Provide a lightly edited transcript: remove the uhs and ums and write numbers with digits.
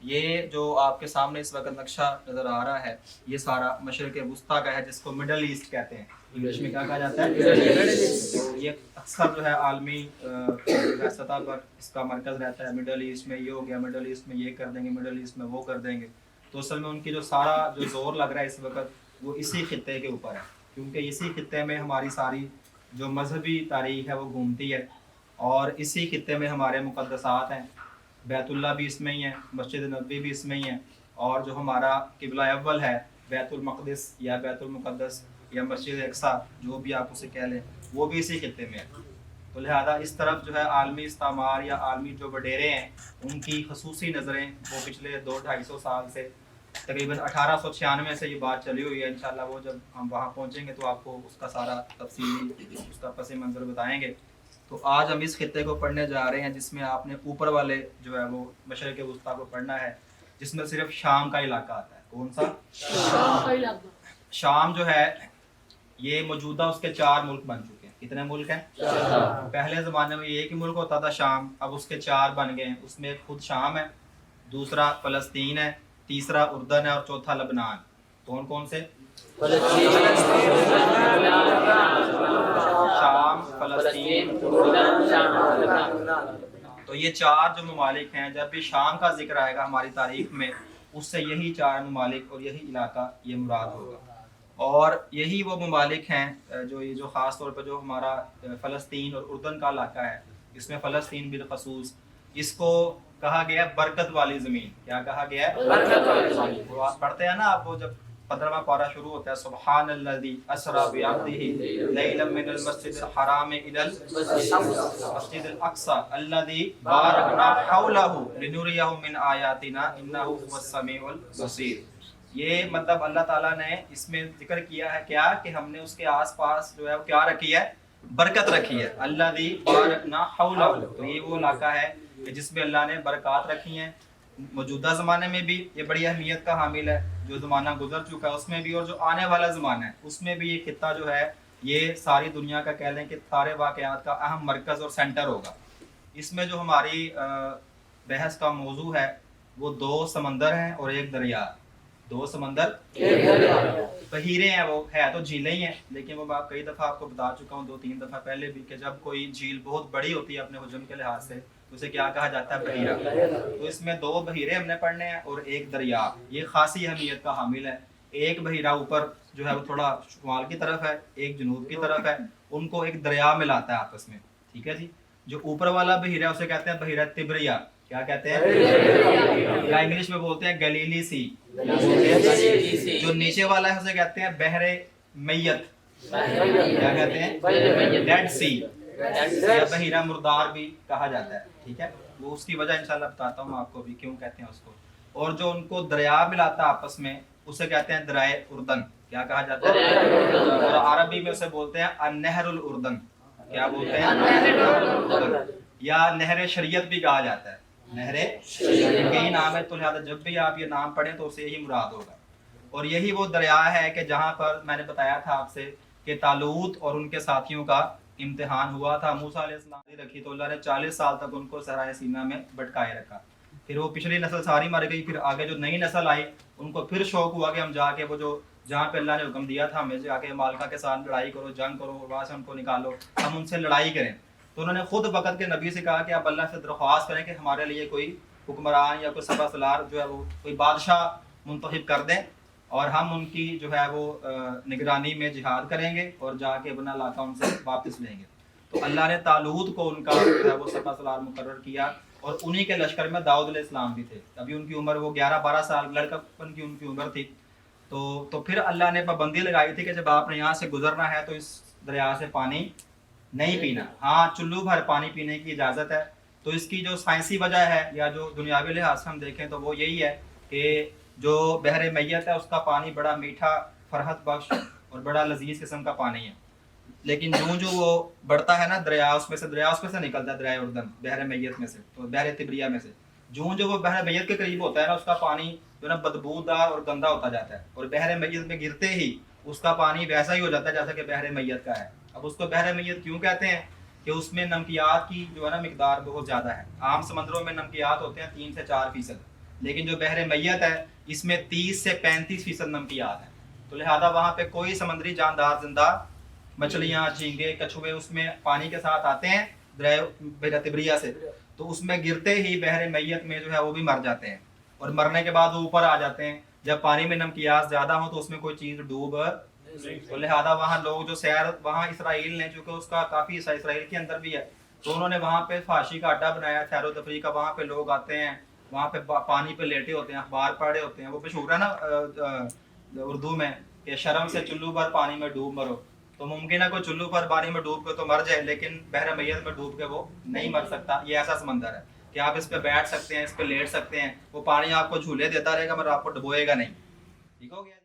یہ جو آپ کے سامنے اس وقت نقشہ نظر آ رہا ہے یہ سارا مشرق وسطیٰ کا ہے، جس کو مڈل ایسٹ کہتے ہیں، انگلش میں کیا کہا جاتا ہے؟ یہ اکثر جو ہے عالمی سطح پر اس کا مرکز رہتا ہے، مڈل ایسٹ میں یہ ہو گیا، مڈل ایسٹ میں یہ کر دیں گے، مڈل ایسٹ میں وہ کر دیں گے۔ تو اصل میں ان کی جو سارا جو زور لگ رہا ہے اس وقت وہ اسی خطے کے اوپر ہے، کیونکہ اسی خطے میں ہماری ساری جو مذہبی تاریخ ہے وہ گھومتی ہے، اور اسی خطے میں ہمارے مقدسات ہیں۔ بیت اللہ بھی اس میں ہی ہے، مسجد نبوی بھی اس میں ہی ہے، اور جو ہمارا قبلہ اول ہے بیت المقدس یا بیت المقدس یا مسجد اقصیٰ، جو بھی آپ اسے کہہ لیں، وہ بھی اسی خطے میں ہے۔ تو لہذا اس طرف جو ہے عالمی استعمار یا عالمی جو وڈیرے ہیں ان کی خصوصی نظریں وہ پچھلے 200-250 سال سے تقریباً 1896 سے یہ بات چلی ہوئی ہے۔ انشاءاللہ وہ جب ہم وہاں پہنچیں گے تو آپ کو اس کا سارا تفصیلی اس کا پس منظر بتائیں گے۔ تو آج ہم اس خطے کو پڑھنے جا رہے ہیں جس میں آپ نے اوپر والے جو ہے وہ مشرق وسطیٰ کو پڑھنا ہے، جس میں صرف شام کا علاقہ آتا ہے۔ کون سا؟ شام کا علاقہ۔ شام جو ہے یہ موجودہ اس کے 4 ملک بن چکے ہیں۔ کتنے ملک ہیں؟ 4۔ پہلے زمانے میں ایک ہی ملک ہوتا تھا شام، اب اس کے 4 بن گئے ہیں۔ اس میں ایک خود شام ہے، دوسرا فلسطین ہے، تیسرا اردن ہے، اور چوتھا لبنان۔ کون کون سے؟ شام، فلسطین، تو یہ 4 جو ممالک ہیں، جب بھی شام کا ذکر آئے گا ہماری تاریخ میں اس سے یہی 4 ممالک اور یہی علاقہ یہ مراد ہوگا۔ اور یہی وہ ممالک ہیں جو یہ جو خاص طور پہ جو ہمارا فلسطین اور اردن کا علاقہ ہے، اس میں فلسطین بالخصوص اس کو کہا گیا برکت والی زمین۔ کیا کہا گیا ہے؟ برکت والی زمین۔ وہ آپ پڑھتے ہیں نا، آپ وہ جب 15واں پارہ شروع ہوتا ہے سبحان الذی اسریٰ بعبدہ لیلا من المسجد الحرام الی المسجد الاقصی الذی بارکنا حولہ لنریہ من آیاتنا انہ هو السمیع البصیر۔ یہ مطلب اللہ تعالیٰ نے اس میں ذکر کیا ہے کیا کہ ہم نے اس کے آس پاس جو ہے وہ کیا رکھی ہے؟ برکت رکھی ہے۔ الذی بارکنا حولہ، تو یہ وہ علاقہ ہے کہ جس میں اللہ نے برکات رکھی ہیں۔ موجودہ زمانے میں بھی یہ بڑی اہمیت کا حامل ہے، جو زمانہ گزر چکا ہے اس میں بھی، اور جو آنے والا زمانہ ہے اس میں بھی یہ خطہ جو ہے یہ ساری دنیا کا کہہ لیں کہ سارے واقعات کا اہم مرکز اور سینٹر ہوگا۔ اس میں جو ہماری بحث کا موضوع ہے وہ 2 سمندر ہیں اور 1 دریا۔ 2 سمندر، بحیرے ہیں، وہ ہے تو جھیلیں ہی ہیں، لیکن وہ میں کئی دفعہ آپ کو بتا چکا ہوں 2-3 دفعہ پہلے بھی کہ جب کوئی جھیل بہت بڑی ہوتی ہے اپنے حجم کے لحاظ سے اسے کیا کہا جاتا ہے؟ بحیرہ۔ تو اس میں 2 بحیرے ہم نے پڑھنے ہیں اور 1 دریا، یہ خاصی اہمیت کا حامل ہے۔ ایک بحیرہ اوپر جو ہے وہ تھوڑا شمال کی طرف ہے، ایک جنوب کی طرف ہے، ان کو ایک دریا ملاتا ہے آپس میں، ٹھیک ہے جی۔ جو اوپر والا بحیرہ اسے کہتے ہیں بحیرہ تبریہ۔ کیا کہتے ہیں؟ یا انگلش میں بولتے ہیں گلیلی سی۔ جو نیچے والا ہے اسے کہتے ہیں بحر میت۔ کیا کہتے ہیں؟ ڈیڈ سی، یا بحیرہ مردار بھی کہا جاتا ہے، ٹھیک ہے۔ وہ اس کی وجہ انشاءاللہ بتاتا ہوں آپ کو بھی کیوں کہتے ہیں اس کو۔ اور جو ان کو دریا ملاتا ہے آپس میں اسے کہتے ہیں درائے اردن۔ کیا کہا جاتا ہے؟ اور عربی میں اسے بولتے ہیں النہر الاردن۔ کیا بولتے ہیں؟ اردن، یا نہر شریعت بھی کہا جاتا ہے، نہر شریعت۔ یہی نام ہے، تو لہٰذا جب بھی آپ یہ نام پڑھیں تو اسے یہی مراد ہوگا۔ اور یہی وہ دریا ہے کہ جہاں پر میں نے بتایا تھا آپ سے کہ طالوت اور ان کے ساتھیوں کا امتحان ہوا تھا۔ موسیٰ علیہ السلام نے رکھی تو اللہ نے 40 سال تک ان کو صحرائے سینا میں بھٹکائے رکھا۔ پھر وہ پچھلی نسل ساری مر گئی، پھر آگے جو نئی نسل آئی ان کو پھر شوق ہوا کہ ہم جا کے وہ جو جہاں پہ اللہ نے حکم دیا تھا ہمیں جا کے مالکہ کے ساتھ لڑائی کرو، جنگ کرو، وہاں سے ان کو نکالو، ہم ان سے لڑائی کریں۔ تو انہوں نے خود وقت کے نبی سے کہا کہ آپ اللہ سے درخواست کریں کہ ہمارے لیے کوئی حکمران یا کوئی سپہ سالار جو ہے وہ کوئی بادشاہ منتخب کر دیں، اور ہم ان کی جو ہے وہ نگرانی میں جہاد کریں گے اور جا کے اپنا علاقہ ان سے واپس لیں گے۔ تو اللہ نے طالوت کو ان کا جو ہے وہ سپہ سالار مقرر کیا، اور انہی کے لشکر میں داؤد علیہ السلام بھی تھے۔ ابھی ان کی عمر وہ 11-12 سال لڑکپن کی ان کی عمر تھی۔ تو پھر اللہ نے پابندی لگائی تھی کہ جب آپ نے یہاں سے گزرنا ہے تو اس دریا سے پانی نہیں پینا، ہاں چلو بھر پانی پینے کی اجازت ہے۔ تو اس کی جو سائنسی وجہ ہے یا جو دنیاوی لحاظ سے ہم دیکھیں تو وہ یہی ہے کہ جو بحر میت ہے اس کا پانی بڑا میٹھا، فرحت بخش اور بڑا لذیذ قسم کا پانی ہے، لیکن جو وہ بڑھتا ہے نا دریا اس میں سے نکلتا ہے دریا اردن بحر میت میں سے، تو بحر تبریہ میں سے جو وہ بحر میت کے قریب ہوتا ہے نا اس کا پانی جو نا بدبودار اور گندا ہوتا جاتا ہے، اور بحر میت میں گرتے ہی اس کا پانی ویسا ہی ہو جاتا ہے جیسا کہ بحر میت کا ہے۔ اب اس کو بحر میت کیوں کہتے ہیں؟ کہ اس میں نمکیات کی جو ہے نا مقدار بہت زیادہ ہے۔ عام سمندروں میں نمکیات ہوتے ہیں 3 سے 4%، لیکن جو بحر میت ہے اس میں 30 سے 35% نمکیات ہیں، تو لہذا وہاں پہ کوئی سمندری جاندار زندہ مچھلیاں، جھینگے، کچھوے اس میں پانی کے ساتھ آتے ہیں دریا تبریہ سے، تو اس میں گرتے ہی بحر میت میں جو ہے وہ بھی مر جاتے ہیں، اور مرنے کے بعد وہ اوپر آ جاتے ہیں۔ جب پانی میں نمکیات زیادہ ہوں تو اس میں کوئی چیز ڈوب، تو لہذا وہاں لوگ جو سیر، وہاں اسرائیل نے چونکہ اس کا کافی حصہ اسرائیل کے اندر بھی ہے، تو انہوں نے وہاں پہ فحاشی کا اڈا بنایا، سیر و تفریح کا، وہاں پہ لوگ آتے ہیں، وہاں پہ پانی پہ لیٹے ہوتے ہیں، اخبار پڑھے ہوتے ہیں، وہ مشہور ہے نا اردو میں کہ شرم سے چلو پر پانی میں ڈوب مرو، تو ممکن ہے کوئی چلو پر پانی میں ڈوب کے تو مر جائے، لیکن بحر میت میں ڈوب کے وہ نہیں مر سکتا۔ یہ ایسا سمندر ہے کہ آپ اس پہ بیٹھ سکتے ہیں، اس پہ لیٹ سکتے ہیں، وہ پانی آپ کو جھولے دیتا رہے گا مگر آپ کو ڈبوئے گا نہیں۔ ٹھیک ہو گیا؟